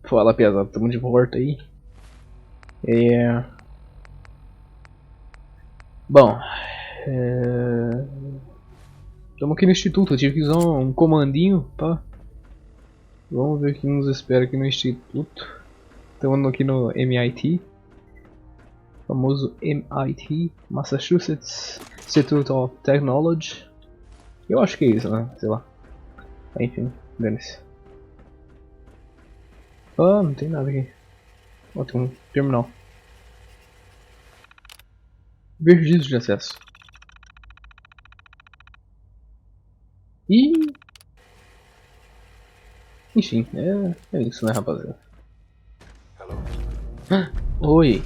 Fala, pesado, tamo de volta aí. Bom, estamos aqui no instituto. Eu tive que usar um comandinho, tá? Vamos ver o que nos espera aqui no instituto. Estamos aqui no MIT, famoso MIT, Massachusetts Institute of Technology. Eu acho que é isso, né? Sei lá. Enfim, dane-se. Ah, não tem nada aqui. Ó, tem um terminal. Registro de acesso. E enfim, é isso, né, rapaziada? Oi.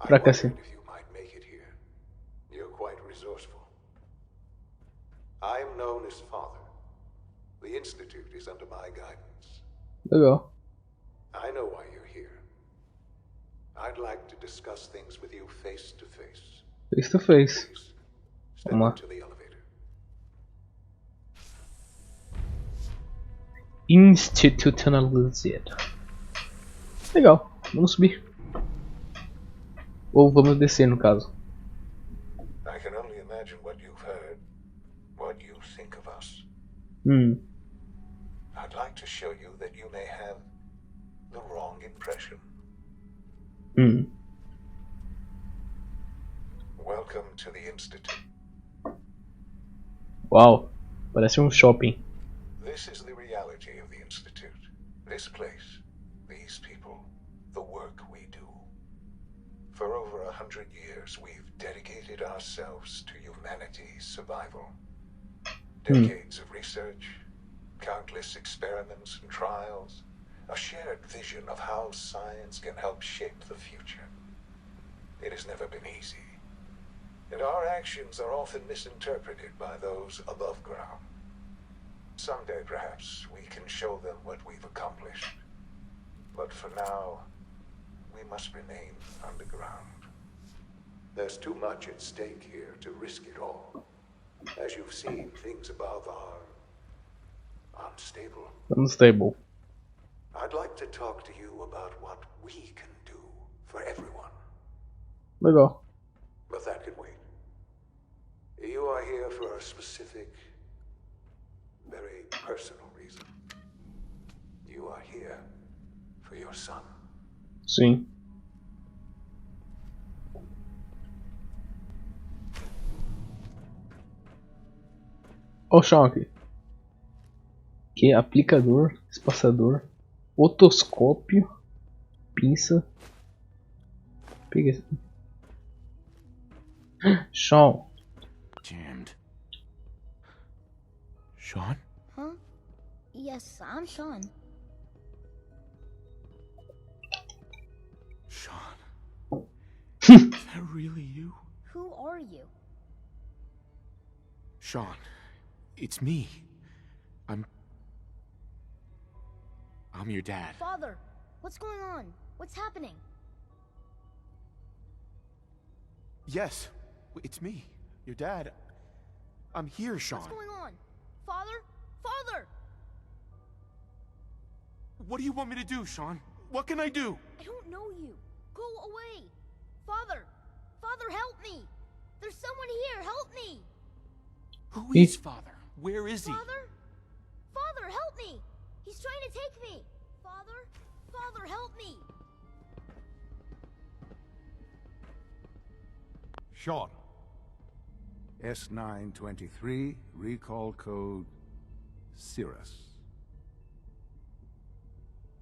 Pra cá sim. I am known as Father. The Institute is under my guidance. Legal. I know why you're here. I'd like to discuss things with you face to face. Face to face. Please, step Vamos lá. into the elevator. Institutionalized. Legal, vamos subir. Ou vamos descer, no caso. I can only imagine what you've heard, what you think of us. I'd like to show you that you may have the wrong impression. Welcome to the Institute. Uau, parece um shopping. This is the reality of the Institute. This place, these people, the work we do. For over 100 years, we've dedicated ourselves to humanity's survival. Decades of research, countless experiments and trials, a shared vision of how science can help shape the future. It has never been easy, and our actions are often misinterpreted by those above ground. Someday, perhaps, we can show them what we've accomplished. But for now, we must remain underground. There's too much at stake here to risk it all. As you've seen, things above are unstable. Unstable. I'd like to talk to you about what we can do for everyone. Legal. But that can wait. You are here for a specific, very personal reason. You are here for your son. Sim. Olha o chão aqui. Que é aplicador, espaçador, otoscópio, pinça. Pega esse. Shaun. Jammed. Shaun? Huh? Yes, I'm Shaun. Shaun? Is that really you? Who are you? Shaun, it's me. I'm your dad. Father, what's going on? What's happening? Yes, it's me, your dad. I'm here, Shaun. What's going on? Father? Father! What do you want me to do, Shaun? What can I do? I don't know you. Go away. Father! Father, help me! There's someone here, help me! Who is Father? Where is he? Father? Father, help me! He's trying to take me! Father? Father, help me! Shaun. S923, recall code Cirrus.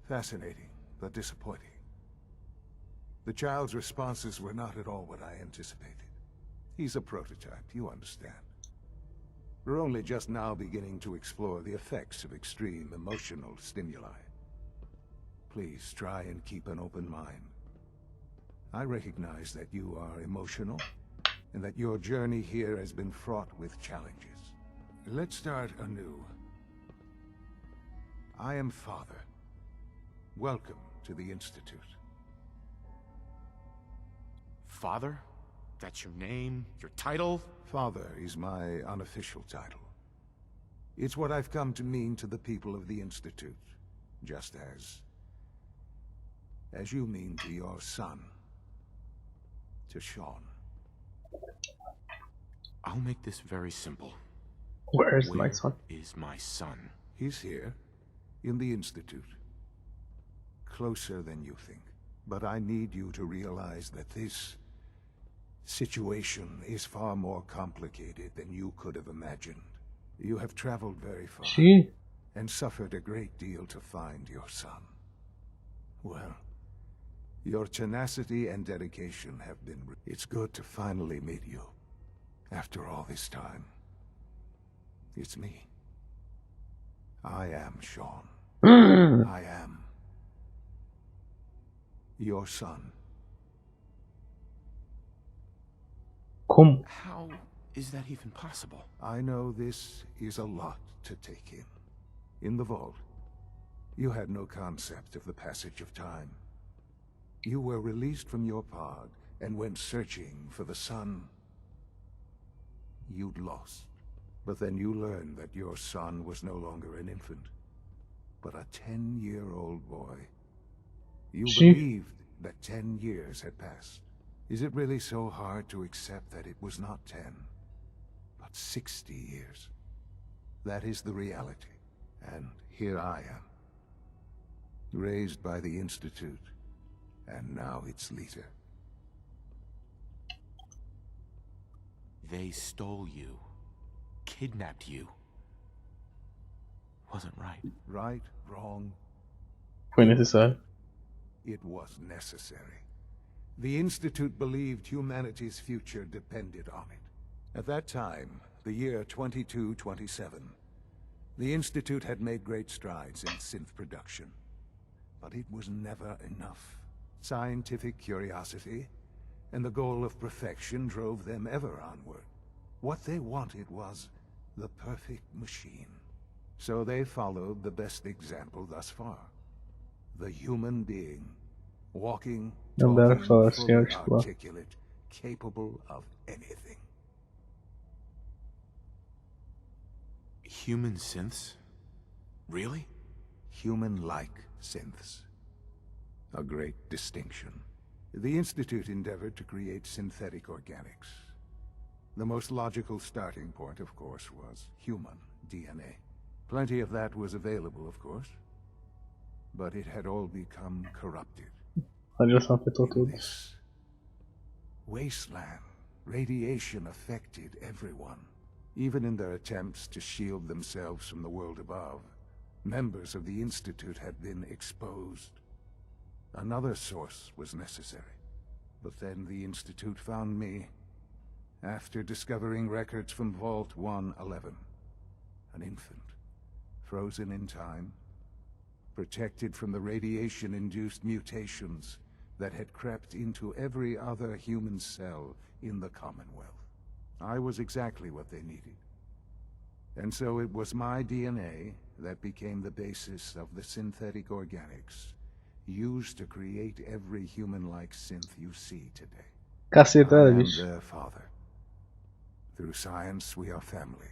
Fascinating, but disappointing. The child's responses were not at all what I anticipated. He's a prototype, you understand. We're only just now beginning to explore the effects of extreme emotional stimuli. Please try and keep an open mind. I recognize that you are emotional, and that your journey here has been fraught with challenges. Let's start anew. I am Father. Welcome to the Institute. Father? That's your name? Your title? Father is my unofficial title. It's what I've come to mean to the people of the Institute. just as you mean to your son, to SHAUN. I'll make this very simple. Where's Where my son? is my son? He's here, in the Institute. Closer than you think. But I need you to realize that this situation is far more complicated than you could have imagined. You have traveled very far and suffered a great deal to find your son. Well, your tenacity and dedication have been... It's good to finally meet you. After all this time. It's me. I am SHAUN. I am your son. Como? How is that even possible? I know this is a lot to take in. In the vault, you had no concept of the passage of time. You were released from your pod and went searching for the son you'd lost. But then you learned that your son was no longer an infant, but a 10-year-old boy. You believed that 10 years had passed. Is it really so hard to accept that it was not 10, but 60 years? That is the reality. And here I am, raised by the Institute, and now its leader. They stole you, kidnapped you. Wasn't right. Right, wrong, Foi necessário. it was necessary. The Institute believed humanity's future depended on it. At that time, the year 2227, the Institute had made great strides in synth production. But it was never enough. Scientific curiosity and the goal of perfection drove them ever onward. What they wanted was the perfect machine. So they followed the best example thus far. The human being, walking, Não dá pra talking, falar assim, fully articular. articulate, capable of anything. Human synths? Really? Human-like synths. A great distinction. The Institute endeavored to create synthetic organics. The most logical starting point, of course, was human DNA. Plenty of that was available, of course. But it had all become corrupted. A radiação afetou In todos. this wasteland, radiation affected everyone. Even in their attempts to shield themselves from the world above, members of the Institute had been exposed. Another source was necessary. But then the Institute found me, after discovering records from Vault 111. An infant, frozen in time, protected from the radiation-induced mutations that had crept into every other human cell in the Commonwealth. I was exactly what they needed. And so it was my DNA that became the basis of the synthetic organics used to create every human-like synth you see today. I Cacetada, am bicho. their father. Through science, we are family.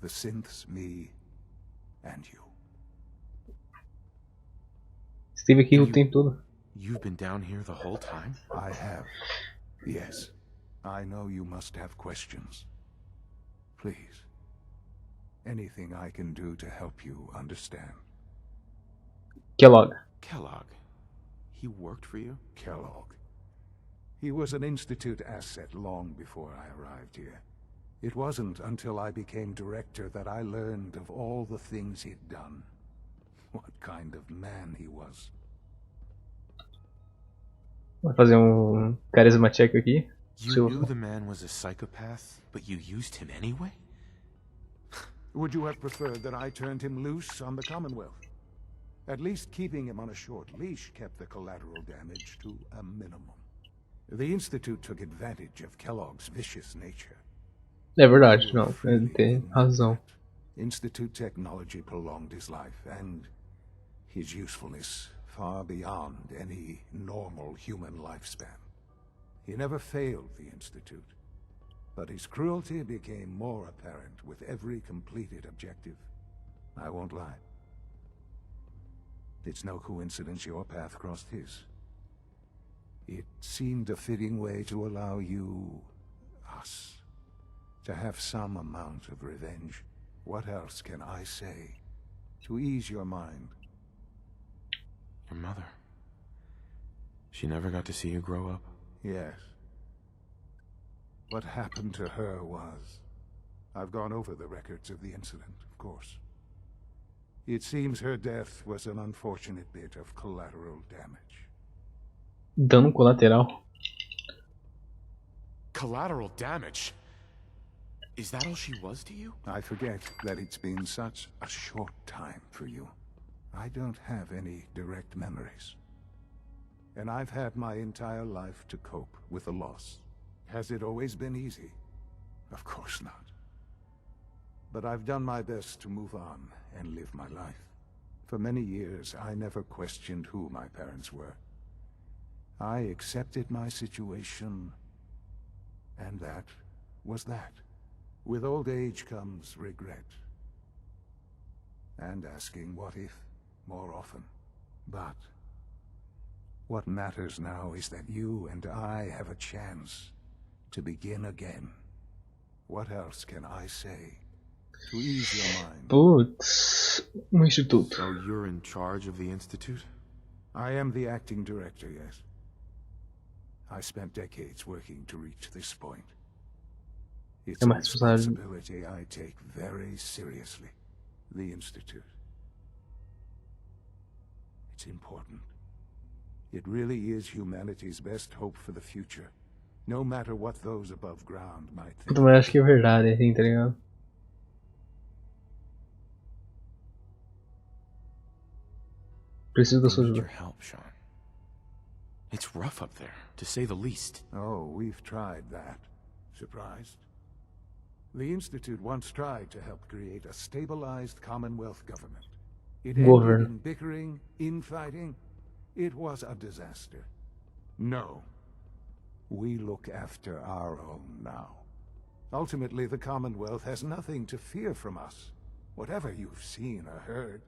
The synths, me, and you. Esteve aqui o tempo todo. You've been down here the whole time? I have. Yes. I know you must have questions. Please. Anything I can do to help you understand. Kellogg. Kellogg. He worked for you? Kellogg. He was an Institute asset long before I arrived here. It wasn't until I became director that I learned of all the things he'd done. What kind of man he was. Vou fazer carisma check aqui. You knew the man was a psychopath, but you used him anyway? Would you have preferred that I turned him loose on the Commonwealth? At least keeping him on a short leash kept the collateral damage to a minimum. The Institute took advantage of Kellogg's vicious nature. É verdade, não, ele tem razão. Institute technology prolonged his life, and his usefulness far beyond any normal human lifespan. He never failed the Institute, but his cruelty became more apparent with every completed objective. I won't lie. It's no coincidence your path crossed his. It seemed a fitting way to allow you, us, to have some amount of revenge. What else can I say to ease your mind? Your mother. She never got to see you grow up? Yes. What happened to her was... I've gone over the records of the incident, of course. It seems her death was an unfortunate bit of collateral damage. Dano colateral. Collateral damage? Is that all she was to you? I forget that it's been such a short time for you. I don't have any direct memories. And I've had my entire life to cope with the loss. Has it always been easy? Of course not. But I've done my best to move on and live my life. For many years, I never questioned who my parents were. I accepted my situation, and that was that. With old age comes regret. And asking what if more often. But what matters now is that you and I have a chance to begin again. What else can I say to ease your mind? Putz, instituto. So you're in charge of the Institute? I am the acting director, yes. I spent decades working to reach this point. It's a responsibility I take very seriously. The Institute. It's important. It really is humanity's best hope for the future. No matter what those above ground might think. Puta, mas acho que é verdade, assim, tá ligado? Preciso da sua I need your ajuda. help, Sean. It's rough up there, to say the least. Oh, we've tried that. Surprised? The Institute once tried to help create a stabilized Commonwealth government. It ended in bickering, infighting. It was a disaster. No. We look after our own now. Ultimately, the Commonwealth has nothing to fear from us. Whatever you've seen or heard,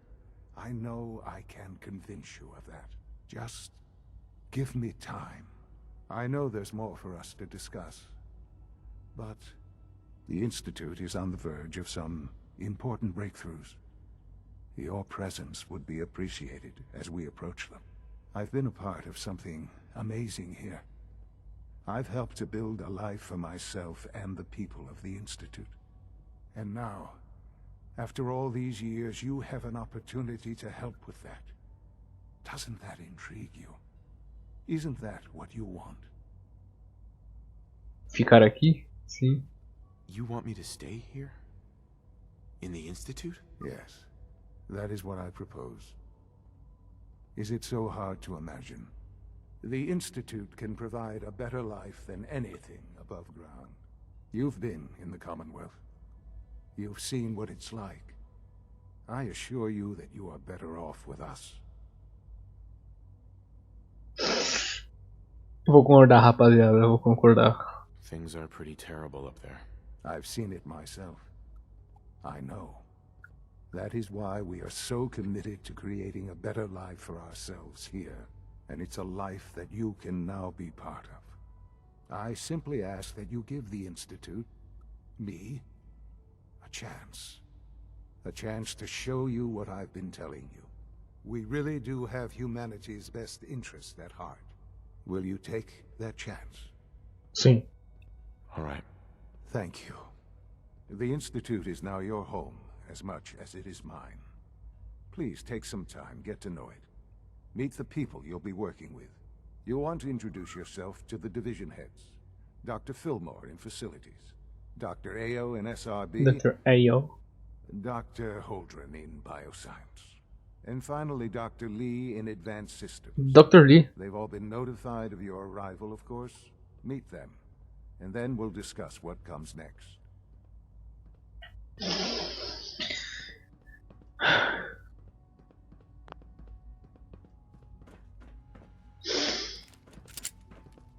I know I can convince you of that. Just give me time. I know there's more for us to discuss. But the Institute is on the verge of some important breakthroughs. Your presence would be appreciated as we approach them. I've been a part of something amazing here. I've helped to build a life for myself and the people of the Institute. And now, after all these years, you have an opportunity to help with that. Doesn't that intrigue you? Isn't that what you want? Ficar aqui? Sim. You want me to stay here? In the Institute? Yes, that is what I propose. Is it so hard to imagine? The Institute can provide a better life than anything above ground. You've been in the Commonwealth. You've seen what it's like. I assure you that you are better off with us. Vou concordar, rapaziada. Eu vou concordar. Things are pretty terrible up there. I've seen it myself. I know. That is why we are so committed to creating a better life for ourselves here. And it's a life that you can now be part of. I simply ask that you give the Institute, me, a chance. A chance to show you what I've been telling you. We really do have humanity's best interest at heart. Will you take that chance? Sim. All right. Thank you. The Institute is now your home as much as it is mine. Please take some time, get to know it. Meet the people you'll be working with. You'll want to introduce yourself to the division heads. Dr. Fillmore in facilities. Dr. Ayo in SRB. Dr. Ayo. Dr. Holdren in bioscience. And finally, Dr. Lee in advanced systems. Dr. Lee. They've all been notified of your arrival, of course. Meet them. And then we'll discuss what comes next.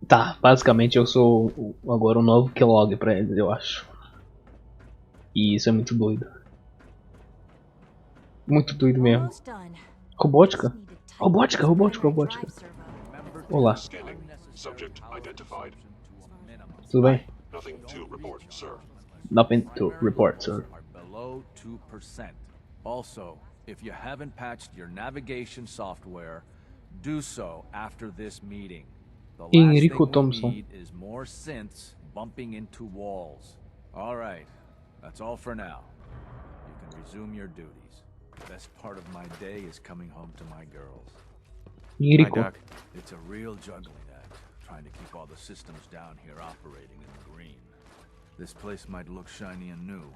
Tá, basicamente eu sou agora o novo Kellogg pra eles, eu acho. E isso é muito doido. Muito doido mesmo. Almost done. Robótica? Just need to Robótica, robótica, robótica. Olá, Scanning. Subject identified. tudo bem? Nothing to report, sir. Nothing to report, sir. Are below 2%. Also, if you haven't patched your navigation software, do so after this meeting. The last Enrico thing we Thompson. need is more synths bumping into walls. All right, that's all for now. You can resume your duties. The best part of my day is coming home to my girls. Enrico. It's a real juggling act, trying to keep all the systems down here operating in the green. This place might look shiny and new,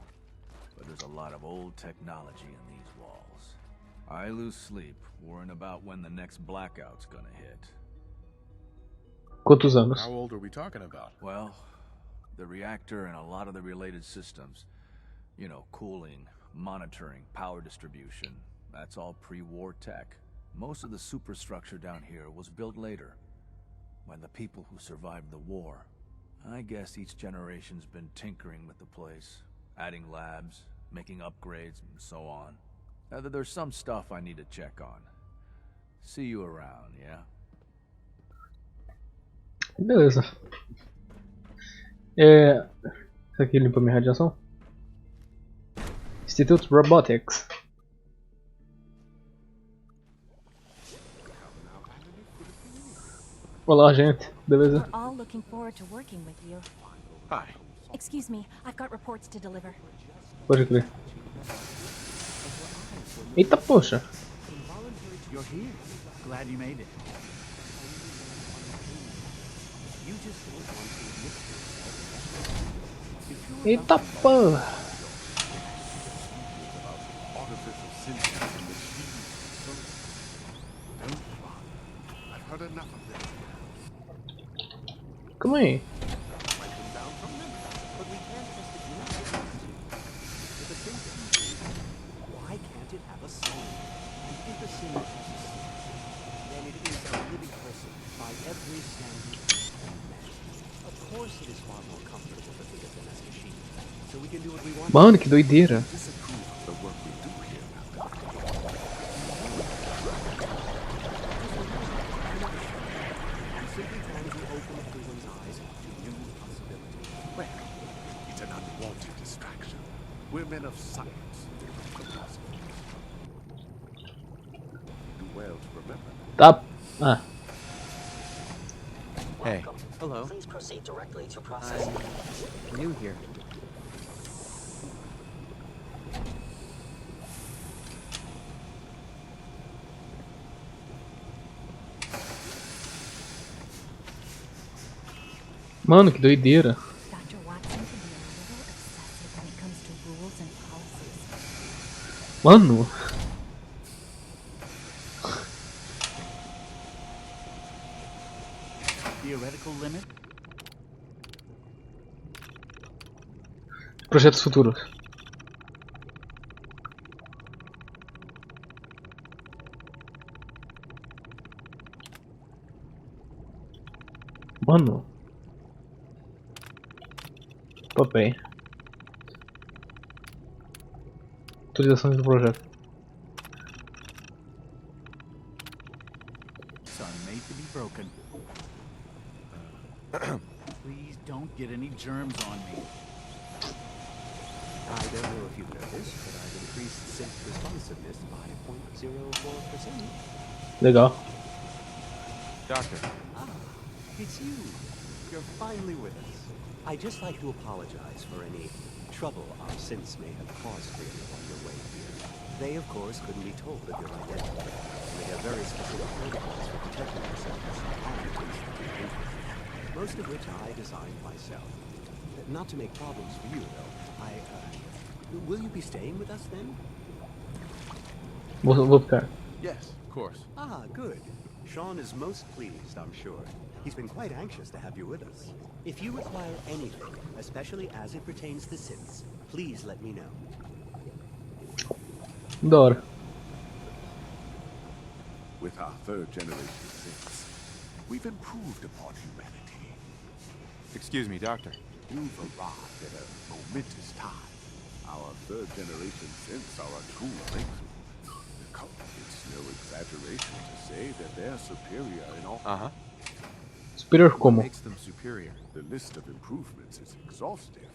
but there's a lot of old technology in these walls. I lose sleep worrying about when the next blackout's gonna hit. Quantos anos? How old are we talking about? Well, the reactor and a lot of the related systems, you know, cooling, monitoring, power distribution, that's all pre-war tech. Most of the superstructure down here was built later, by the people who survived the war. I guess each generation's been tinkering with the place, adding labs, making upgrades, and so on. There's some stuff I need to check on. See you around, yeah? Beleza. Isso aqui limpa minha radiação. Institute Robotics. Olá, gente. Beleza? We're all looking forward to working with you. Hi. Excuse me, I've got reports to deliver. Pode crer. Eita, poxa. You're here. Glad you made it. You just don't want to admit to yourself. Eita, porra. Artificial synthesis and machines. Don't bother. I've heard enough of this. Calma aí. Why can't it have a soul? And if a sin has a soul, then it is a living person by every standard and measure. Of course it is far more comfortable to think of them as machines, so we can do what we want. Mano, que doideira. Disapprove of the work we do here, I'm simply trying to open everyone's eyes to new possibilities. Well, it's an unwanted distraction. We're men of science, philosophers. Do well to remember that. Tá. Ah. Hey. Hello. Please proceed directly to processing. I'm new here. Mano, que doideira. Dr. Watson can be a little obsessive when it comes to rules and policies. Mano. Theoretical limit? Projetos futuros. Mano. Papel. Atualizações do projeto. Son made to be broken. Please don't get any germs on me. I don't know if you've noticed, but I've increased synth responsiveness by 0.04%. Legal. Doctor. Ah, it's you. You're finally with us. I'd just like to apologize for any trouble our synths may have caused for you on your way here. They, of course, couldn't be told of your identity. They have very specific protocols for protecting themselves and institute interests, most of which I designed myself. Not to make problems for you, though. Will you be staying with us then? Vou ficar. Yes, of course. Ah, good. Shaun is most pleased, I'm sure. He's been quite anxious to have you with us. If you require anything, especially as it pertains to synths, please let me know. Da hora. With our third generation synths, we've improved upon humanity. Excuse me, Doctor. You've arrived at a momentous time. Our third generation synths are a true breakthrough. It's no exaggeration to say that they're superior in all. Superior What como? makes them superior? The list of improvements is exhaustive.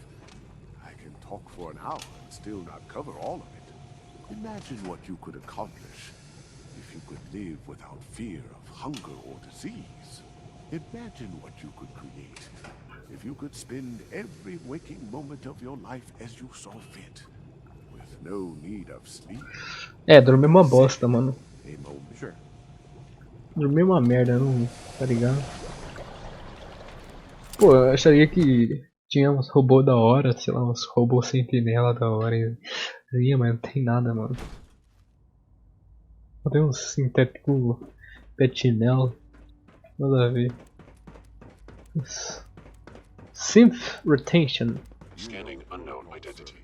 I can talk for an hour and still not cover all of it. Imagine what you could accomplish if you could live without fear of hunger or disease. Imagine what you could create if you could spend every waking moment of your life as you saw fit, with no need of sleep. É, dormir é uma bosta, mano. A moment. Sure. Dormir é uma merda, não. Tá ligado? Pô, eu acharia que tinha uns robôs da hora, sei lá, uns robôs sentinela da hora. Mas não tem nada, mano. Só tem uns sintético petinel. Nada a ver. Synth retention. Scanning unknown identity.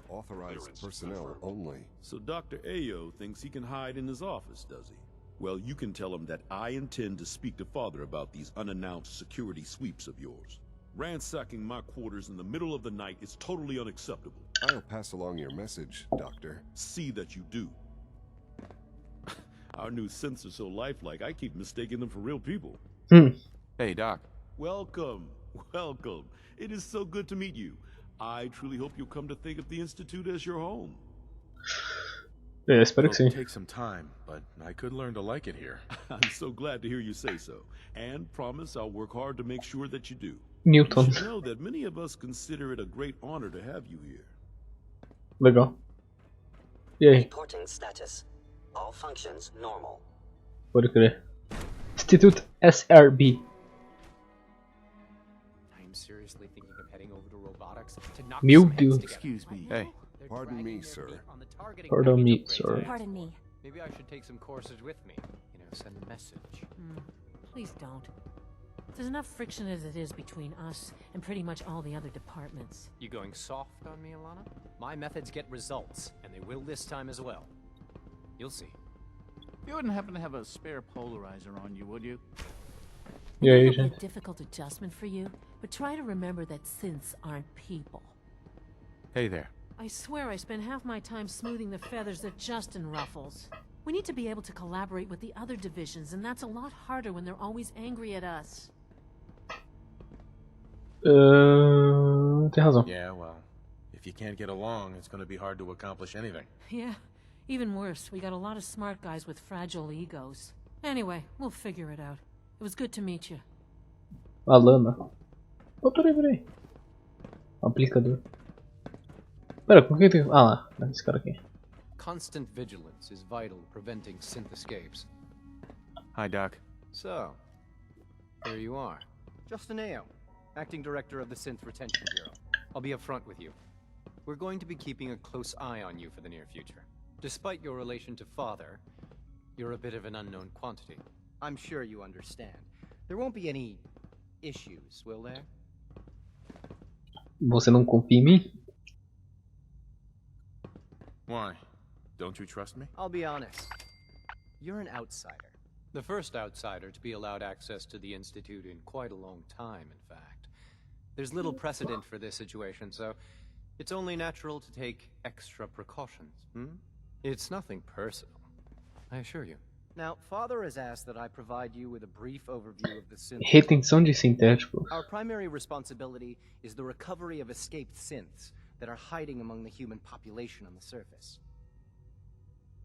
Authorized personnel only. So Dr. Ayo thinks he can hide in his office, does he? Well, you can tell him that I intend to speak to Father about these unannounced security sweeps of yours. Ransacking my quarters in the middle of the night is totally unacceptable. I'll pass along your message, Doctor. See that you do. Our new synths are so lifelike, I keep mistaking them for real people. Hey, Doc. Welcome, welcome. It is so good to meet you. I truly hope you'll come to think of the Institute as your home. É, espero que sim. It'll take some time, but I could learn to like it here. I'm so glad to hear you say so, and promise I'll work hard to make sure that you do. Newton. You should know that many of us consider it a great honor to have you here. Legal. E aí? Reporting status. All functions normal. Pode crer. Institute SRB. I'm seriously thinking of heading over to robotics to knock Meu some heads Deus. together. Excuse me. Hey. Pardon me, sir. Pardon me, sir. Pardon me. Maybe I should take some courses with me. You know, send a message. Please don't. There's enough friction as it is between us and pretty much all the other departments. You going soft on me, Alana? My methods get results, and they will this time as well. You'll see. You wouldn't happen to have a spare polarizer on you, would you? E aí, It's a gente? difficult adjustment for you, but try to remember that synths aren't people. Hey there. I swear I spend half my time smoothing the feathers that Justin ruffles. We need to be able to collaborate with the other divisions, and that's a lot harder when they're always angry at us. Tem razão. Yeah, well, if you can't get along, it's going to be hard to accomplish anything. Yeah, even worse, we got a lot of smart guys with fragile egos. Anyway, we'll figure it out. It was good to meet you. Alana. Oh, peraí. Aplicador. Pera, por que tem... Ah lá, esse cara aqui. Constant vigilance is vital to preventing synth escapes. Hi, Doc. So, here you are. Justin Ayo, Acting Director of the Synth Retention Bureau. I'll be upfront with you. We're going to be keeping a close eye on you for the near future. Despite your relation to Father, you're a bit of an unknown quantity. I'm sure you understand. There won't be any issues, will there? Você não confia em mim? Why? Don't you trust me? I'll be honest. You're an outsider. The first outsider to be allowed access to the Institute in quite a long time, in fact. There's little precedent for this situation, so it's only natural to take extra precautions. It's nothing personal, I assure you. Now, Father has asked that I provide you with a brief overview of the synth. Retenção de sintéticos. Our primary responsibility is the recovery of escaped synths that are hiding among the human population on the surface.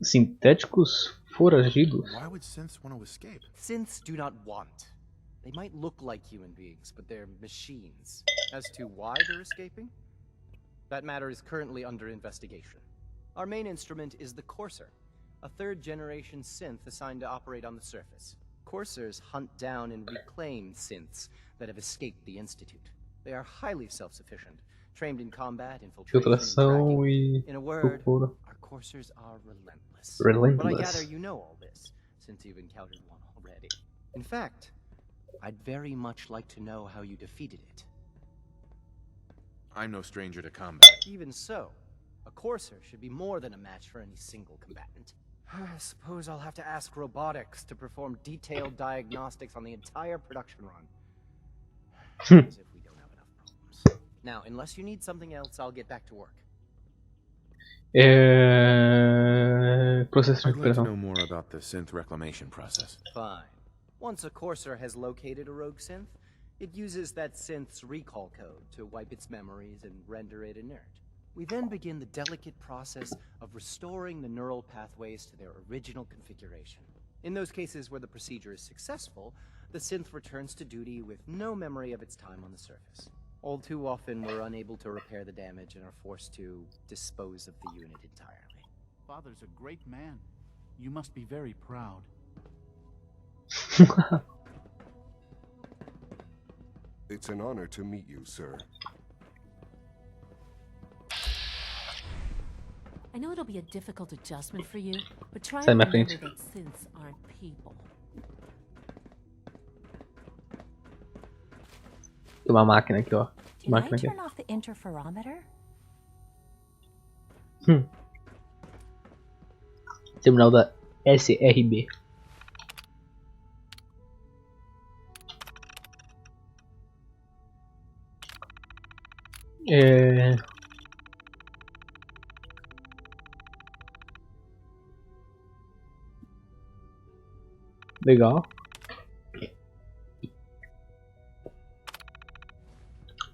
Sintéticos foragidos? Why would synths want to escape? Synths do not want. They might look like human beings, but they're machines. As to why they're escaping, that matter is currently under investigation. Our main instrument is the Courser, a third-generation synth assigned to operate on the surface. Coursers hunt down and reclaim synths that have escaped the Institute. They are highly self-sufficient, trained in combat, infiltration, and Filtração tracking. e In a word, procura. our coursers are relentless. Relentless. But I gather you know all this, since you've encountered one already. In fact, I'd very much like to know how you defeated it. I'm no stranger to combat. Even so, a courser should be more than a match for any single combatant. I suppose I'll have to ask robotics to perform detailed diagnostics on the entire production run. As if we don't have enough problems. Now, unless you need something else, I'll get back to work. Processo de I'd like to recuperação. know more about the synth reclamation process. Fine. Once a courser has located a rogue synth, it uses that synth's recall code to wipe its memories and render it inert. We then begin the delicate process of restoring the neural pathways to their original configuration. In those cases where the procedure is successful, the synth returns to duty with no memory of its time on the surface. All too often, we're unable to repair the damage and are forced to dispose of the unit entirely. Father's a great man. You must be very proud. It's an honor to meet you, sir. I know it'll be a difficult adjustment for you, but try Sai to minha remember frente. that synths aren't people. Tem uma máquina aqui, ó. Que Can I máquina aqui? turn off the interferometer? Terminal da SRB. Legal.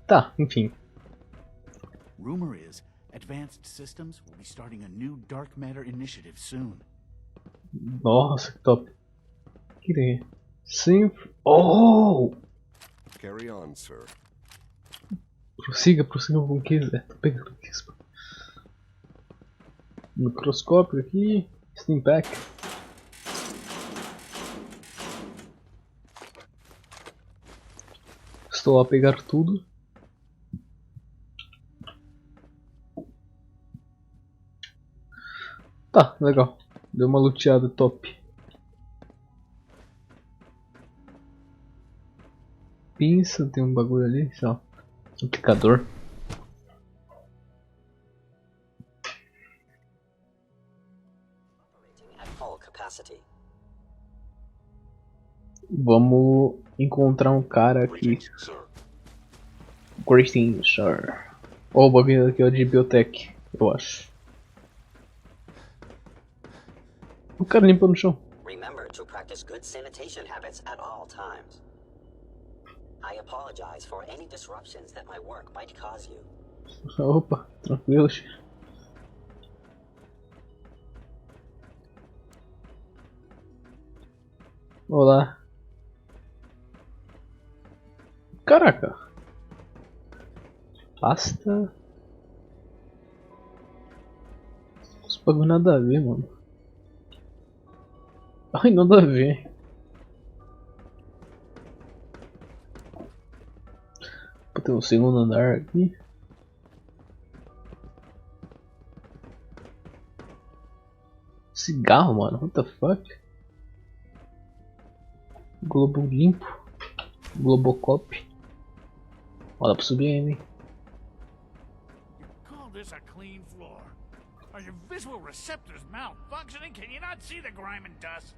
Tá, enfim. Rumor is, Advanced Systems will be starting a new dark matter initiative soon. Nossa, que top. Que tem? Sim. Oh! Carry on, sir. Prossiga com o que quiser. Tô pegando aqui. Microscópio aqui. Steam Pack. Estou a pegar tudo. Tá, legal. Deu uma luteada top. Pinça, tem um bagulho ali, sei lá. Aplicador. At full capacity. Vamos encontrar um cara aqui. Greetings, sir. Ó, o bagulho aqui é de biotech, eu acho. O cara limpou no chão. Remember to practice good sanitation habits at all times. I apologize for any disruptions that my work might cause you. Opa, tranquilo. Olá. Caraca. Pasta. Os bagulho nada a ver, mano. Ai, nada a ver. Tem um segundo andar aqui. Cigarro, mano. What the fuck? Globo limpo. Globocop. Ó, dá pra subir ainda, hein? Call this a clean floor? Are your visual receptors malfunctioning? Can you not see the grime and dust?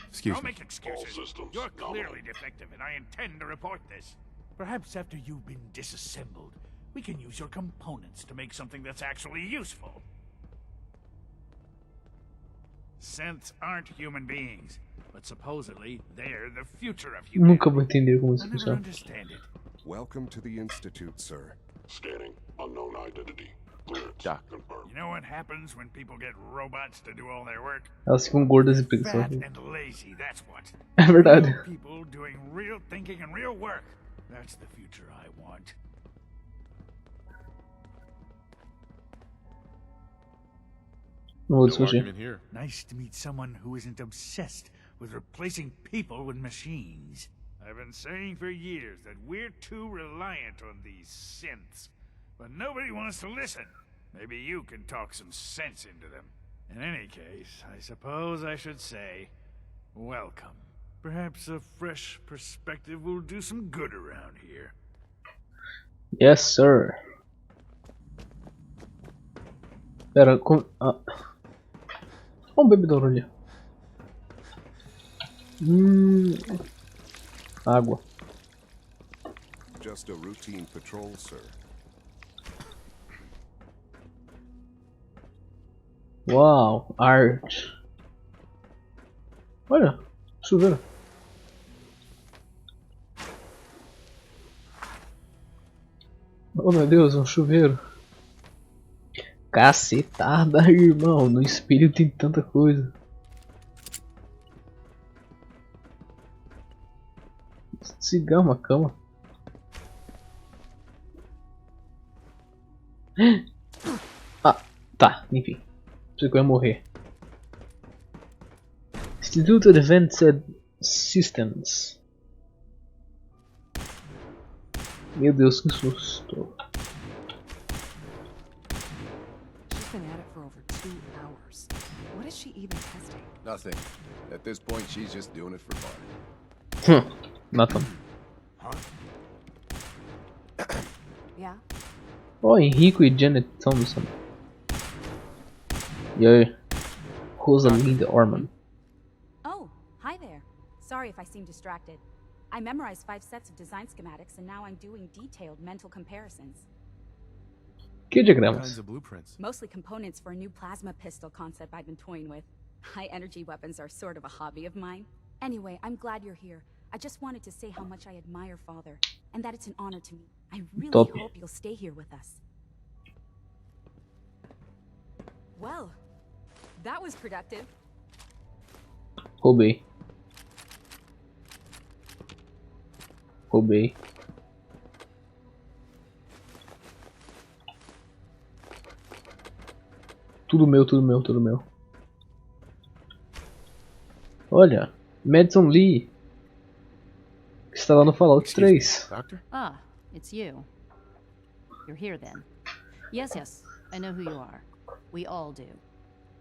Excuse Don't me. make excuses. You're clearly defective, and I intend to report this. Perhaps after you've been disassembled, we can use your components to make something that's actually useful. Synths aren't human beings, but supposedly they're the future of humanity. Nunca vou entender como isso I'll never funciona. understand it. Welcome to the Institute, sir. Scanning. Unknown identity. Clearance. Confirmed. You know what happens when people get robots to do all their work? Elas ficam gordas e Fat preguiçosas. and lazy, that's what. É verdade. Real people doing real thinking and real work. That's the future I want. Não vou No discutir. argument here. Nice to meet someone who isn't obsessed with replacing people with machines. I've been saying for years that we're too reliant on these synths, but nobody wants to listen. Maybe you can talk some sense into them. In any case, I suppose I should say, welcome. Perhaps a fresh perspective will do some good around here. Yes, sir. Pera, com... Ah. Olha um bebedouro ali. Água. just a routine patrol, sir. Uau, arte. Olha, chuveiro. Oh meu Deus, um chuveiro. Cacetada, irmão. No espelho tem tanta coisa. Cigarro, uma cama. Ah, tá, enfim. Pensei que eu ia morrer. Institute Advanced Systems. Meu Deus, que susto. She's been at it for over 2 hours. What is she even testing? Nothing. At this point, she's just doing it for fun. Nothing. Yeah? Oh, Henrico e Janet Thompson. E aí? Rosalinda Orman. Oh, hi there. Sorry if I seem distracted. I memorized 5 sets of design schematics and now I'm doing detailed mental comparisons. Que diagramas? Kinds of blueprints. Mostly components for a new plasma pistol concept I've been toying with. High energy weapons are sort of a hobby of mine. Anyway, I'm glad you're here. I just wanted to say how much I admire Father, and that it's an honor to me. I really hope you'll stay here with us. Well, that was productive. Roubei. Roubei. Tudo meu, tudo meu, tudo meu. Olha, Madison Lee. Que está lá no Fallout 3. Ah, it's you. You're here then. Yes, yes, I know who you are. We all do.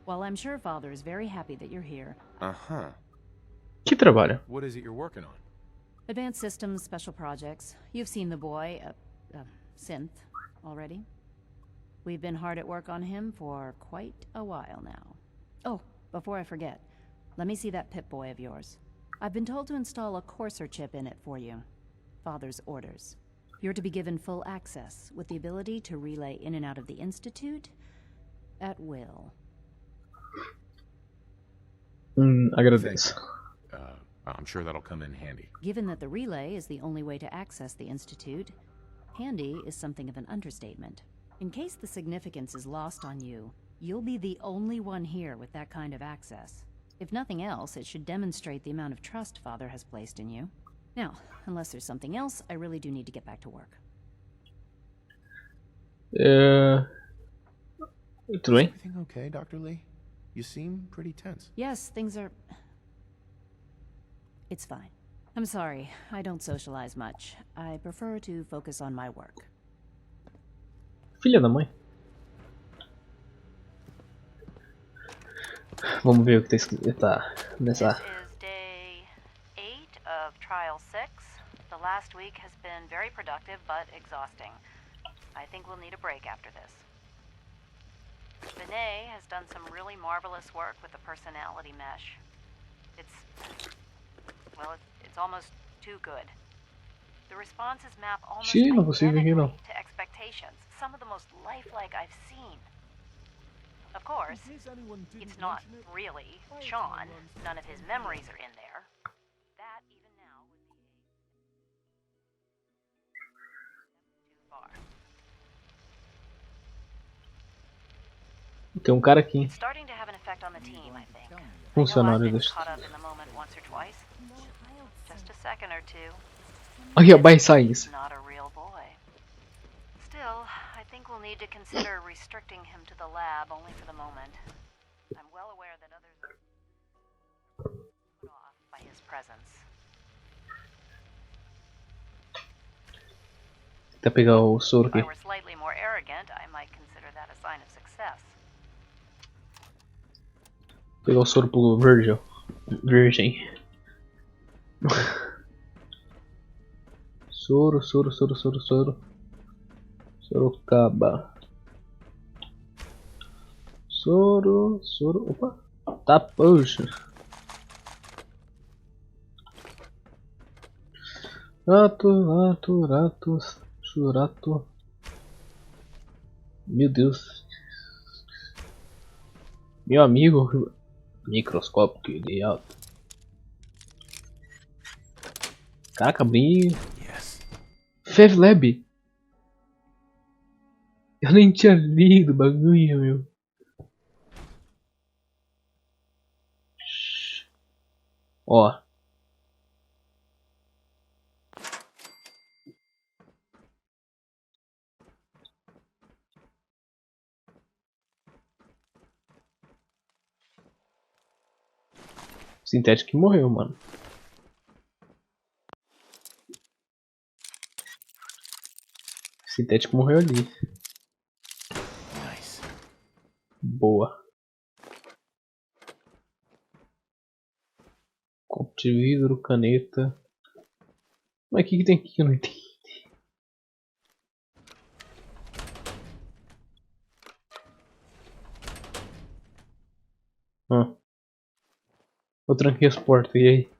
While I'm sure Father is very happy that you're here. Uh-huh. Que trabalho? What is it you're working on? Advanced Systems, Special Projects. You've seen the boy, Synth, already. We've been hard at work on him for quite a while now. Oh, before I forget, let me see that Pip-Boy of yours. I've been told to install a Courser chip in it for you. Father's orders. You're to be given full access, with the ability to relay in and out of the Institute at will. Agradeço. I'm sure that'll come in handy. Given that the relay is the only way to access the Institute, handy is something of an understatement. In case the significance is lost on you, you'll be the only one here with that kind of access. If nothing else, it should demonstrate the amount of trust Father has placed in you. Now, unless there's something else, I really do need to get back to work. Is everything okay, Dr. Lee? You seem pretty tense. Yes, things are... It's fine. I'm sorry, I don't socialize much. I prefer to focus on my work. Filha da mãe. Vamos ver o que tá escrito nessa. This is day 8 of trial 6. The last week has been very productive but exhausting. I think we'll need a break after this. Vinay has done some really marvelous work with the personality mesh. It's almost too good. The responses map almost identically to expectations, some of the most lifelike I've seen. Of course, it's not really Shaun. None of his memories are in there. That, even now, would be too far. Tem cara aqui. It's starting to have an effect on the team, I think. Funcionário I've been caught up in the moment once or twice. Just a second or two. Aqui, ó, by science. Not a real boy. Still, I think we'll need to consider restricting him to the lab only for the moment. I'm well aware that others are put off by his presence. Tenta pegar o soro If I aqui. were slightly more arrogant, I might consider that a sign of success. Pegar o soro pro Virgil. Virgem. Soro. Sorocaba. Soro. Opa. Tá, poxa. Ratos, churato. Meu Deus. Meu amigo. Microscópio de alto. Caraca, bem. Fev Lab. Eu nem tinha lido o bagulho, meu. Ó. Sintético que morreu, mano. Sintético morreu ali. Nice. Boa. Copo de vidro, caneta. Mas o que tem aqui que eu não entendi? Ah. Eu tranquei as portas, e aí?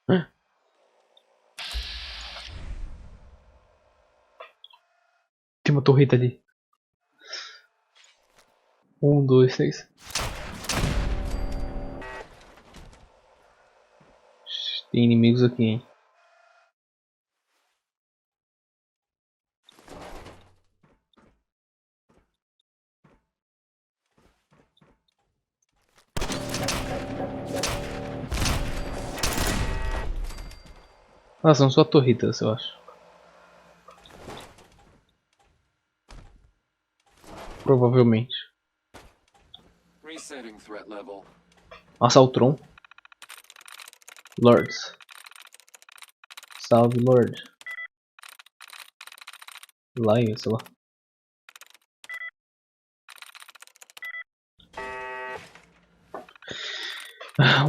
Ah. Tem uma torreta ali. 1, 2, 3. Tem inimigos aqui, hein? Ah, são só torretas, eu acho. Provavelmente. Resetting threat level. Assaltron. Lords. Salve, Lord. Lion, sei lá.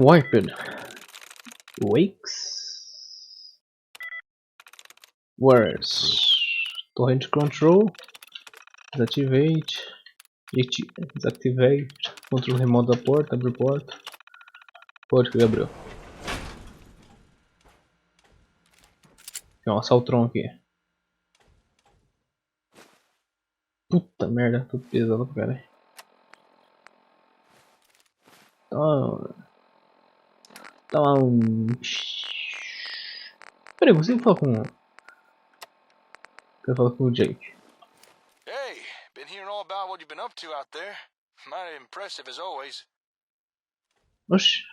Wiped. Wakes. Words. Torrent control. Desactivate. Desactivate. Controle remoto da porta. Abre porta. Pode que abriu. Tem um assaltron aqui. Puta merda, tudo pesado pro cara. Tá um. Peraí, eu consigo falar com. Quero falar com o Jake. Hey, been hearing all about what you've been up to out there. Mighty impressive as always. Oxi.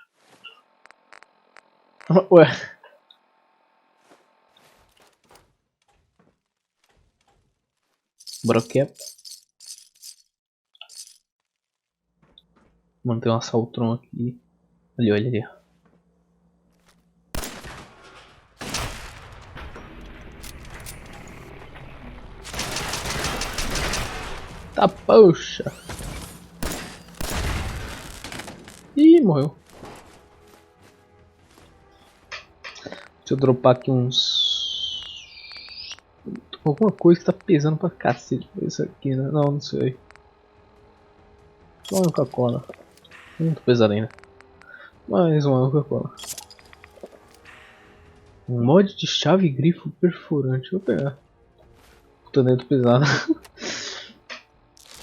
Ué. Broquep. Mano, tem um assaltron aqui. Ali, olha ali. Tá, poxa. Ih, morreu. Deixa eu dropar aqui uns... alguma coisa que tá pesando pra cacete. Isso aqui, né? Não, não sei. Só uma Coca-Cola. Muito pesado ainda. Mais uma Coca-Cola. Um mod de chave grifo perfurante. Vou pegar. Puta, dentro pesado.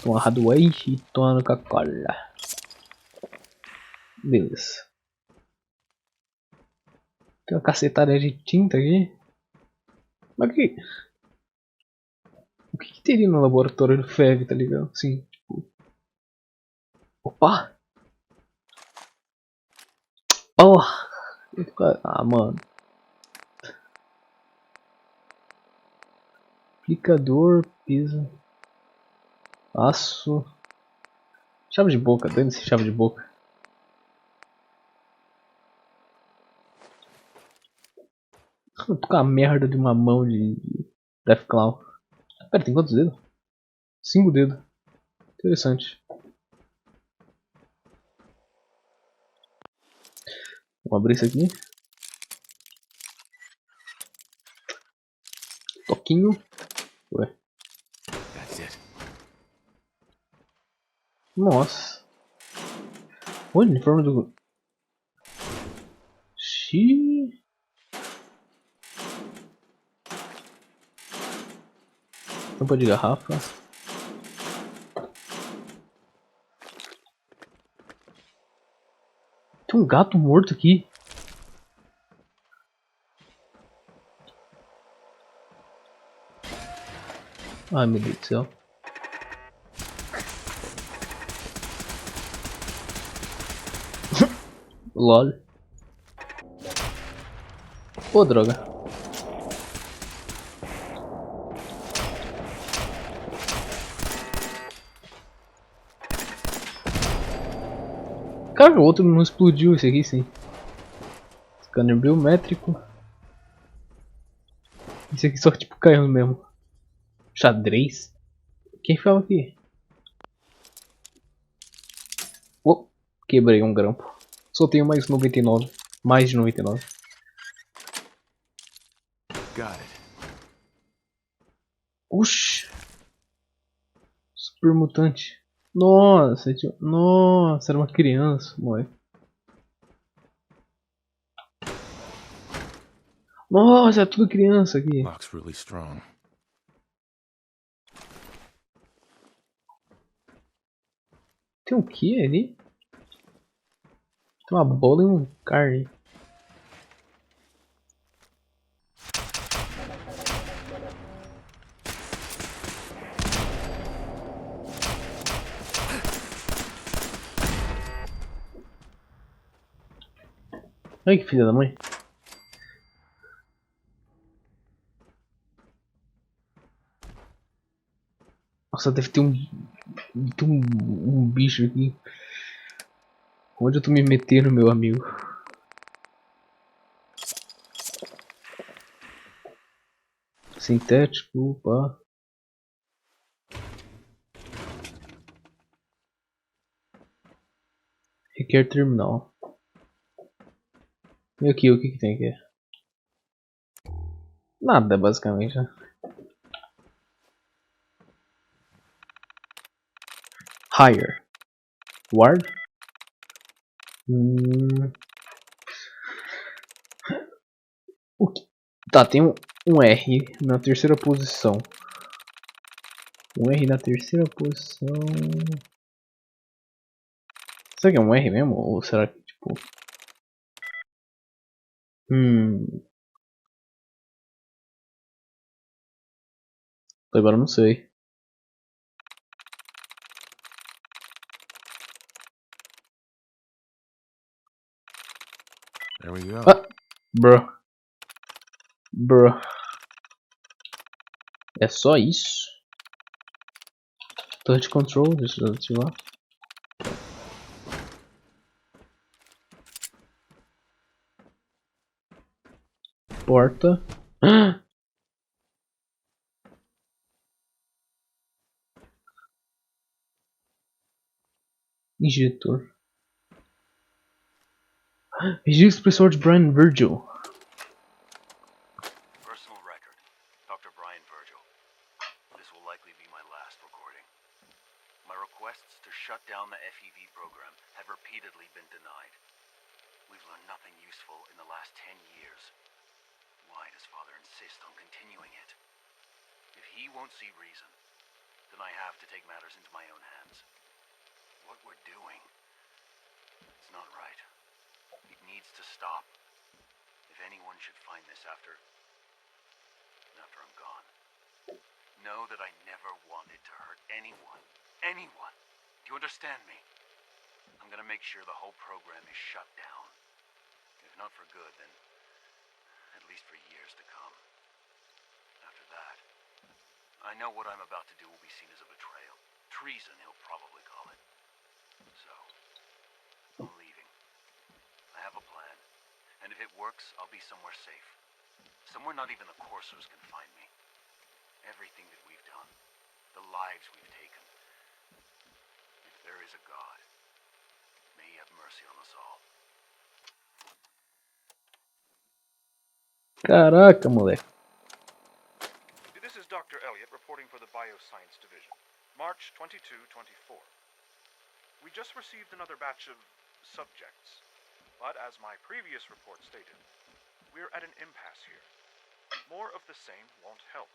Uma hardware e toma no Coca-Cola. Beleza. Tem uma cacetada de tinta aqui. Mas que... o que teria no laboratório do FEV, tá ligado? Sim. Opa! Oh! Ah, mano. Aplicador, piso. Aço. Chave de boca, dane-se chave de boca. Eu tô com a merda de uma mão de Deathclaw. Pera, tem quantos dedos? 5 dedos. Interessante. Vamos abrir isso aqui. Toquinho. Ué. Nossa. O uniforme do... Xiii. Tampa de garrafa. Tem um gato morto aqui. Ai, meu Deus do céu. LOL. Pô, droga. Cara, o outro não explodiu, esse aqui sim. Scanner biométrico. Esse aqui só tipo caiu mesmo. Xadrez? Quem fala aqui? Oh, quebrei um grampo. Só tenho mais 99. Mais de 99. Got it. Oxi. Super mutante. Nossa, tio. Nossa, era uma criança, moleque. Nossa, é tudo criança aqui. Lock's really strong. Tem um que ali? Tem uma bola e um carne. Ai, que filha da mãe. Nossa, deve ter um bicho aqui. Onde eu tô me metendo, meu amigo? Sintético, pá. Requer terminal. E aqui, o que que tem aqui? Nada, basicamente. Higher. Ward? O que? Tá, tem um R na terceira posição. Um R na terceira posição. Será que é um R mesmo? Ou será que tipo... Agora eu não sei. There we go. Ah! Bro. É só isso? Touch control, deixa eu ativar. Porta. Injetor. Registro pessoal de Brian Virgil. Personal record. Dr. Brian Virgil. This will likely be my last recording. My requests to shut down the FEV program have repeatedly been denied. We've learned nothing useful in the last 10 years. Why does Father insist on continuing it? If he won't see reason, then I have to take matters into my own hands. What we're doing, it's not right. It needs to stop. If anyone should find this after I'm gone, know that I never wanted to hurt anyone. Anyone. Do you understand me? I'm gonna make sure the whole program is shut down. If not for good, then at least for years to come. After that, I know what I'm about to do will be seen as a betrayal. Treason, he'll probably call it. So, I'm leaving. I have a plan. And if it works, I'll be somewhere safe. Somewhere not even the coursers can find me. Everything that we've done, the lives we've taken. If there is a God, may he have mercy on us all. Caraca, moleque. This is Dr. Elliot reporting for the Bioscience Division. March 22-24. We just received another batch of subjects. But as my previous report stated, we're at an impasse here. More of the same won't help.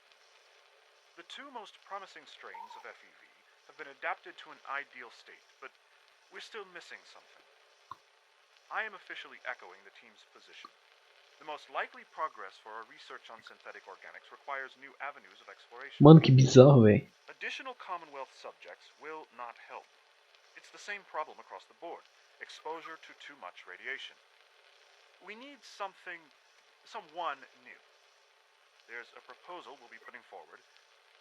The two most promising strains of FEV have been adapted to an ideal state, but we're still missing something. I am officially echoing the team's position. The most likely progress for our research on synthetic organics requires new avenues of exploration. Mano, que bizarro, velho. Additional Commonwealth subjects will not help. It's the same problem across the board. Exposure to too much radiation. We need someone new. There's a proposal we'll be putting forward.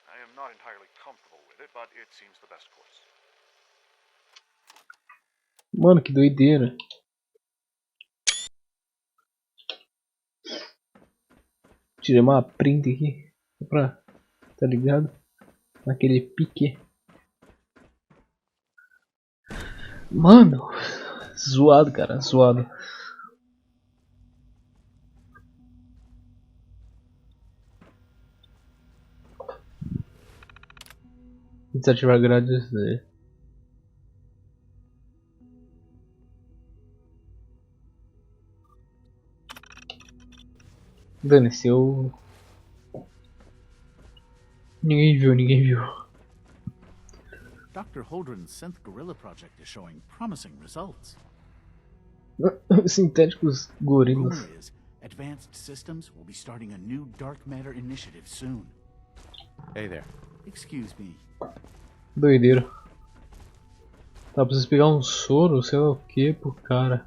I am not entirely comfortable with it, but it seems the best course. Mano, que doideira. Tirei uma print aqui. Só pra... Tá ligado? Naquele pique. Mano. Zoado, cara. Zoado. Desativar grades dele. Dane-se, eu... Ninguém viu. Dr. Holdren's synth gorilla project is showing promising results. Sintéticos gorilas. Rumor is, Advanced Systems will be starting a new dark matter initiative soon. Hey there. Excuse me. Doideira. Tá, preciso pegar um soro, sei lá o que, pro cara.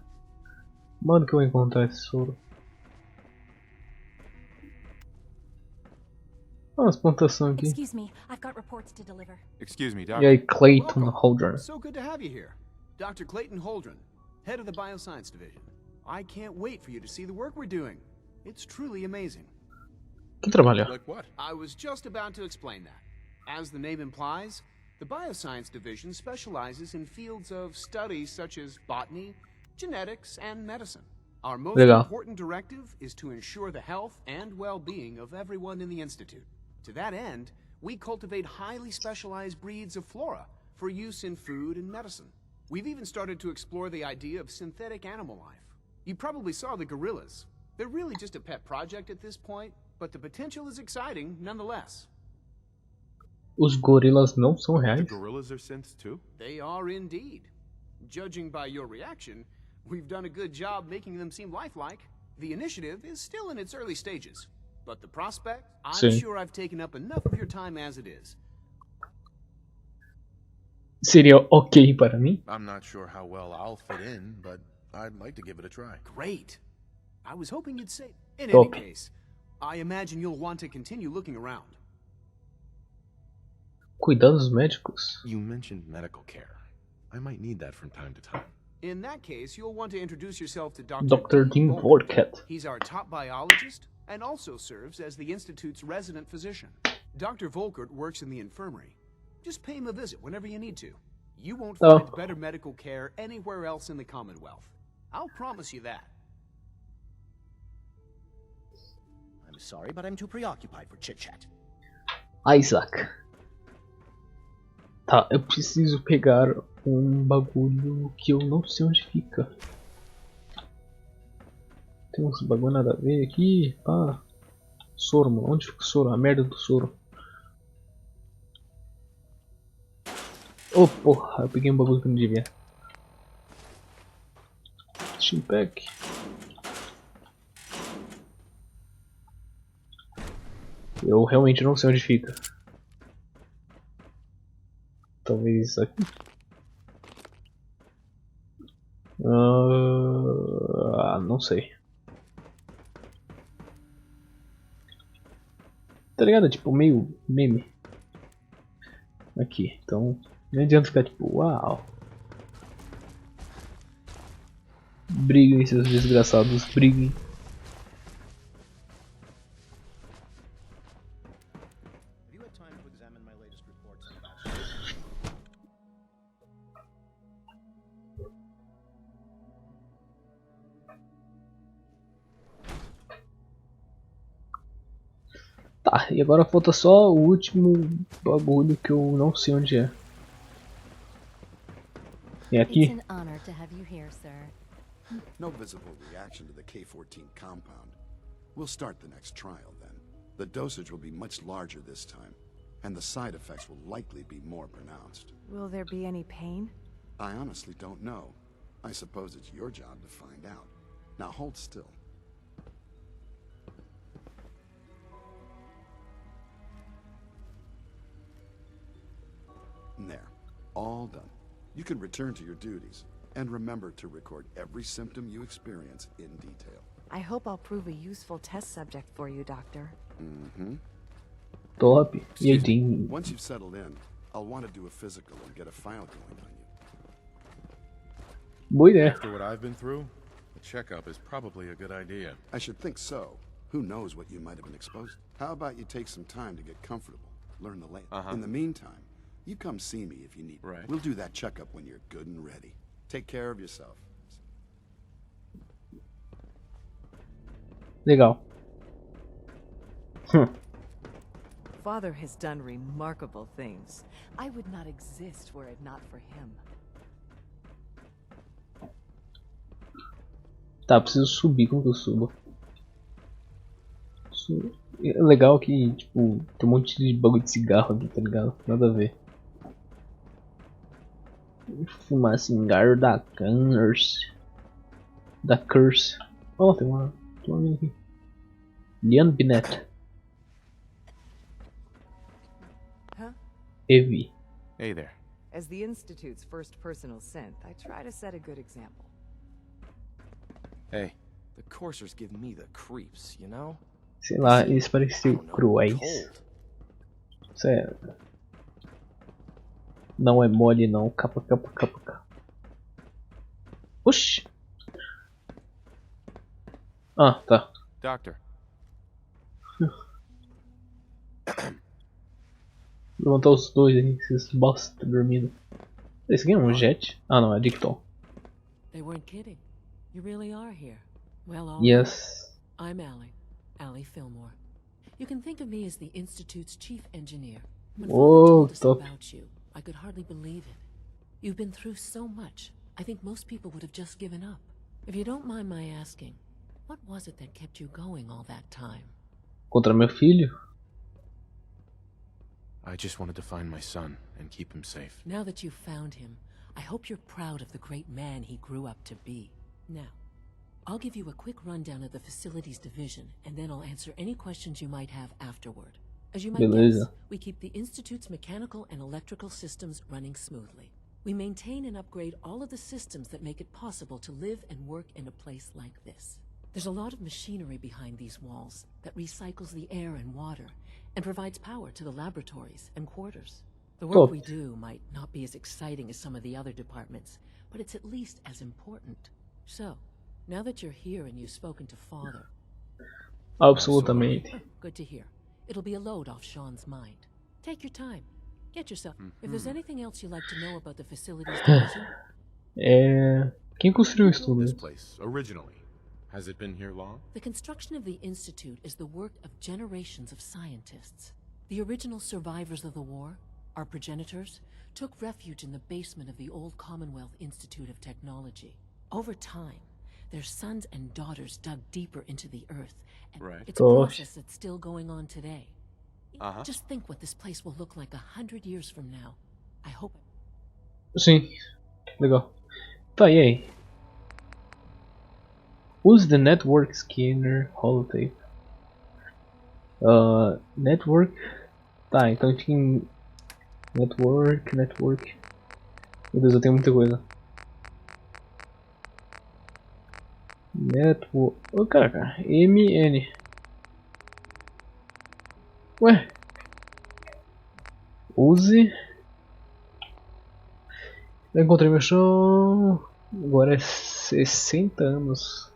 Mano, que eu vou encontrar esse soro. Umas plantações aqui. Excuse me, I've got reports to deliver. Excuse me, E Doctor. aí, Clayton Holdren. So good to have you here. Dr. Clayton Holdren, head of the Bioscience Division. I can't wait for you to see the work we're doing. It's truly amazing. Que trabalho? Like what? I was just about to explain that. As the name implies, the Bioscience Division specializes in fields of study such as botany, genetics, and medicine. Our most Legal. important directive is to ensure the health and well-being of everyone in the Institute. To that end, we cultivate highly specialized breeds of flora for use in food and medicine. We've even started to explore the idea of synthetic animal life. You probably saw the gorillas. They're really just a pet project at this point, but the potential is exciting nonetheless. Os gorilas não são The reais? gorillas are synths too? They are indeed. Judging by your reaction, we've done a good job making them seem lifelike. The initiative is still in its early stages, but the prospect, I'm Sim. sure I've taken up enough of your time as it is. Seria ok para mim? I'm not sure how well I'll fit in, but I'd like to give it a try. Great. I was hoping you'd say. In Top. any case, I imagine you'll want to continue looking around. Cuidados médicos? You mentioned medical care. I might need that from time to time. In that case, you'll want to introduce yourself to Dr. Dr. Dean Volkett. He's our top biologist and also serves as the Institute's resident physician. Dr. Volkert works in the infirmary. Just pay him a visit whenever you need to. You won't Oh. find better medical care anywhere else in the Commonwealth. I'll promise you that. I'm sorry, but I'm too preoccupied for chit-chat. Isaac. Tá, eu preciso pegar um bagulho que eu não sei onde fica. Tem uns bagulho nada a ver aqui. Pá. Soro, mano. Onde fica o soro? A merda do soro. Oh, porra. Eu peguei um bagulho que eu não devia. Chimpack. Eu realmente não sei onde fica. Talvez aqui. Não sei. Tá ligado? Tipo, meio meme. Aqui, então não adianta ficar tipo, uau. Briguem, seus desgraçados, briguem. Tá, e agora falta só o último bagulho que eu não sei onde é. E aqui? It's an honor to have you here, sir. No visible reaction to the K-14 compound. We'll start the next trial then. The dosage will be much larger this time, and the side effects will likely be more pronounced. Will there be any pain? I honestly don't know. I suppose it's your job to find out. Now hold still. There. All done. You can return to your duties. And remember to record every symptom you experience in detail. I hope I'll prove a useful test subject for you, Doctor. Mm-hmm. Top. E aí tem... Once you've settled in, I'll want to do a physical and get a file going on you. Boa ideia. After what I've been through, a checkup is probably a good idea. I should think so. Who knows what you might have been exposed to? How about you take some time to get comfortable, learn the layout. In the meantime, you come see me if you need. Right. We'll do that checkup when you're good and ready. Take care of yourself. Legal. Father has done remarkable things. I would not exist were it not for him. Tá, preciso subir. Como que eu subo? É legal que, tipo, tem um monte de bagulho de cigarro aqui, tá ligado? Nada a ver. Fumar cigarro da Curse. Da Curse. Oh, tem uma mina aqui. Lian Binet. Huh? Evie. Hey there. As the Institute's first personal synth, I try to set a good example. Hey. The coursers give me the creeps, you know? Sei lá, eles pareciam cruéis. Sério. Não é mole não. Capa. Oxi. Ah, tá. Doctor. Levantar os dois aí, esses bosta dormindo. Esse aqui é um jet? Ah não, é Dicton. They weren't kidding. You really are here. Well, all Yes. right. I'm Allie Fillmore. You can think of me as the Institute's chief engineer. When Father told us about you, I could hardly believe it. You've been through so much. I think most people would have just given up. If you don't mind my asking, what was it that kept you going all that time? Contra meu filho? I just wanted to find my son and keep him safe. Now that you've found him, I hope you're proud of the great man he grew up to be. Now, I'll give you a quick rundown of the facilities division, and then I'll answer any questions you might have afterward. As you might guess, we keep the Institute's mechanical and electrical systems running smoothly. We maintain and upgrade all of the systems that make it possible to live and work in a place like this. There's a lot of machinery behind these walls that recycles the air and water and provides power to the laboratories and quarters. The work we do might not be as exciting as some of the other departments, but it's at least as important. So, now that you're here and you've spoken to Father... Absolutamente. Good to hear. It'll be a load off Sean's mind. Take your time. Get yourself... If there's anything else you'd like to know about the facilities division... Quem construiu isso tudo? This place, originally. Has it been here long? The construction of the Institute is the work of generations of scientists. The original survivors of the war, our progenitors, took refuge in the basement of the old Commonwealth Institute of Technology. Over time, their sons and daughters dug deeper into the earth. And it's a process that's still going on today. Just think what this place will look like 100 years from now. I hope... Sim, legal. Tá, e aí? Use the network scanner holotape. Network. Tá, então fica em network. Meu Deus, eu tenho muita coisa. Network. Oh, caraca, MN. Ué. Use. Eu encontrei meu chão. Agora é 60 anos.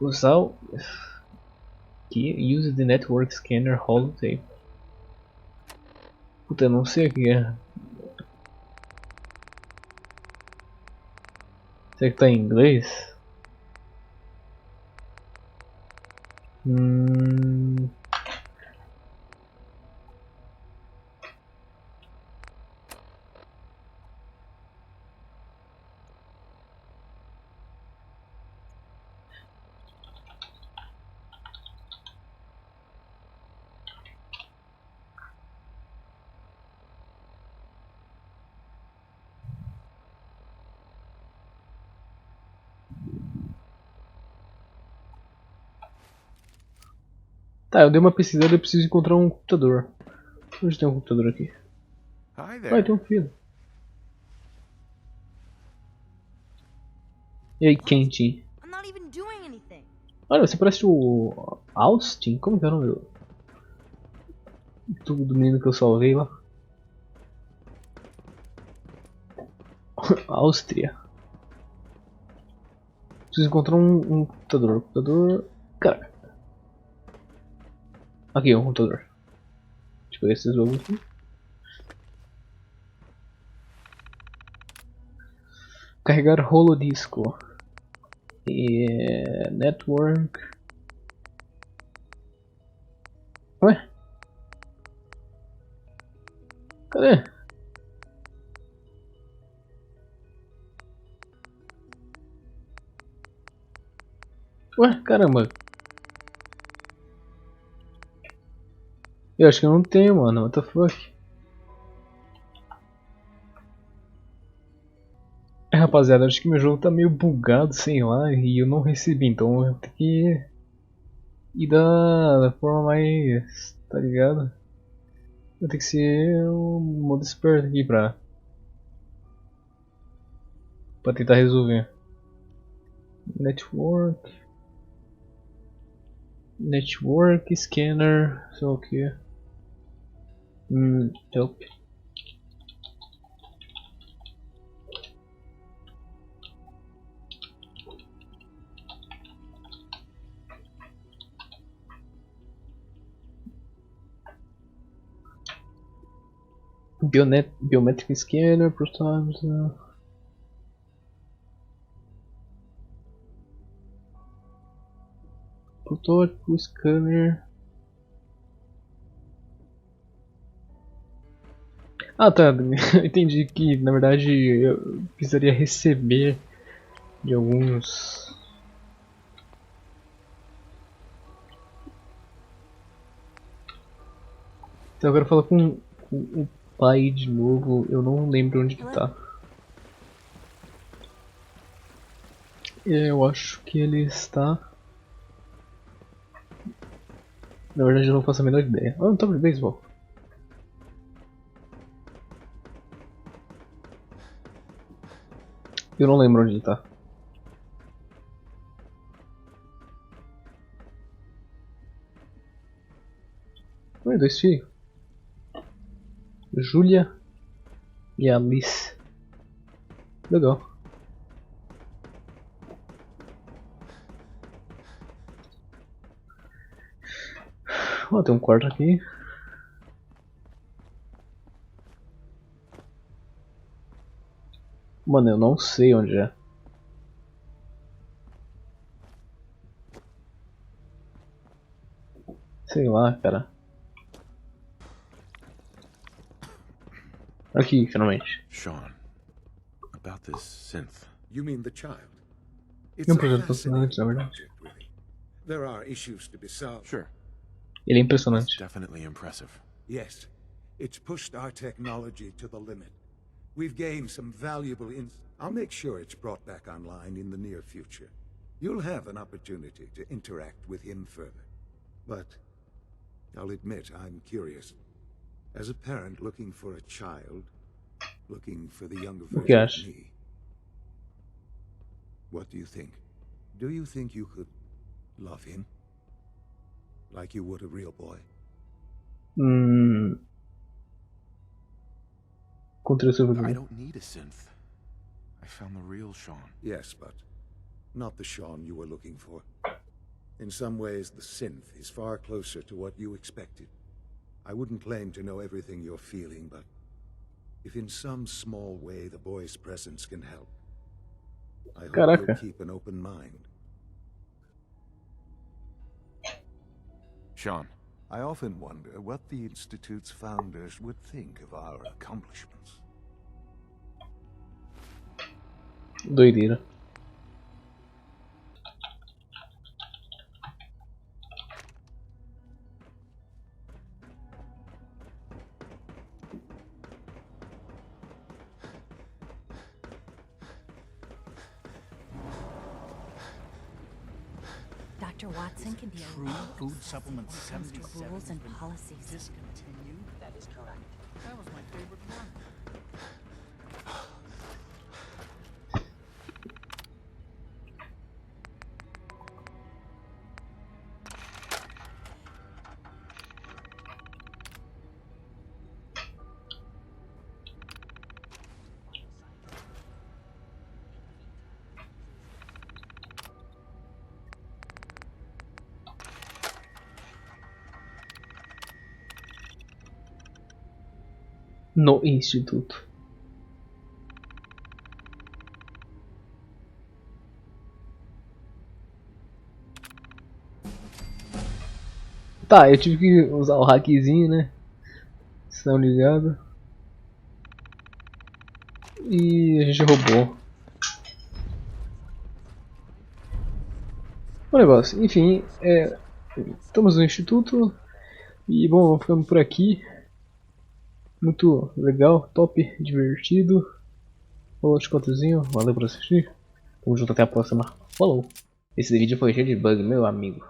Usar o... Use the network scanner holotape. Puta, eu não sei o que é. Será que tá em inglês? Tá, eu dei uma pesquisada e preciso encontrar um computador. Onde tem um computador aqui? Hi Vai, tem um filho. E aí, Kentin? I'm not even doing anything. Olha, você parece o Austin? Como que é o nome do menino que eu salvei lá? Áustria. Preciso encontrar um computador. Computador. Cara. Aqui, um computador. Deixa eu pegar esses jogos aqui. Carregar holodisco. E... network. Ué? Cadê? Ué, caramba. Eu acho que eu não tenho, mano. What the fuck? É, rapaziada, acho que meu jogo tá meio bugado, sei lá, e eu não recebi, então eu tenho que ir da forma mais, tá ligado? Eu tenho que ser o modo esperto aqui pra tentar resolver. Network scanner, sei lá o que. Help. Biometric scanner, protótipo, scanner. Ah, tá. Entendi que na verdade eu precisaria receber de alguns. Então eu quero falar com o pai de novo. Eu não lembro onde que tá. Eu acho que ele está. Na verdade eu não faço a menor ideia. Ah, um taco de beisebol. Eu não lembro onde ele tá. Oi, dois filhos. Júlia e Alice. Legal. Ó, tem um quarto aqui. Mano, eu não sei onde é. Sei lá, cara. Aqui, finalmente. Sean, about this synth. You mean the child? It's Não a projeto fascinating fascinante, na verdade. project, really. There are issues to be solved. Sure. Ele é impressionante. It's definitely impressive. Yes, it's pushed our technology to the limit. We've gained some valuable I'll make sure it's brought back online in the near future. You'll have an opportunity to interact with him further. But I'll admit I'm curious. As a parent looking for a child, looking for the younger version of me, what do you think? Do you think you could love him? Like you would a real boy? I don't need a synth. I found the real Sean. Yes, but not the Sean you were looking for. In some ways, the synth is far closer to what you expected. I wouldn't claim to know everything you're feeling, but if in some small way the boy's presence can help, I hope you'll keep an open mind. Sean. I often wonder what the Institute's founders would think of our accomplishments. Doideira. Dr. Dr. Watson can be a True food supplements when it comes to 77 rules and been policies. discontinued. That is correct. That was my favorite one. No instituto. Tá, eu tive que usar o hackzinho, né? Vocês estão ligados? E a gente roubou o negócio. Enfim, estamos no instituto. E bom, vamos ficando por aqui. Muito legal, top, divertido. Falou, Chicotezinho, valeu por assistir. Tamo junto, até a próxima. Falou! Esse vídeo foi cheio de bug, meu amigo.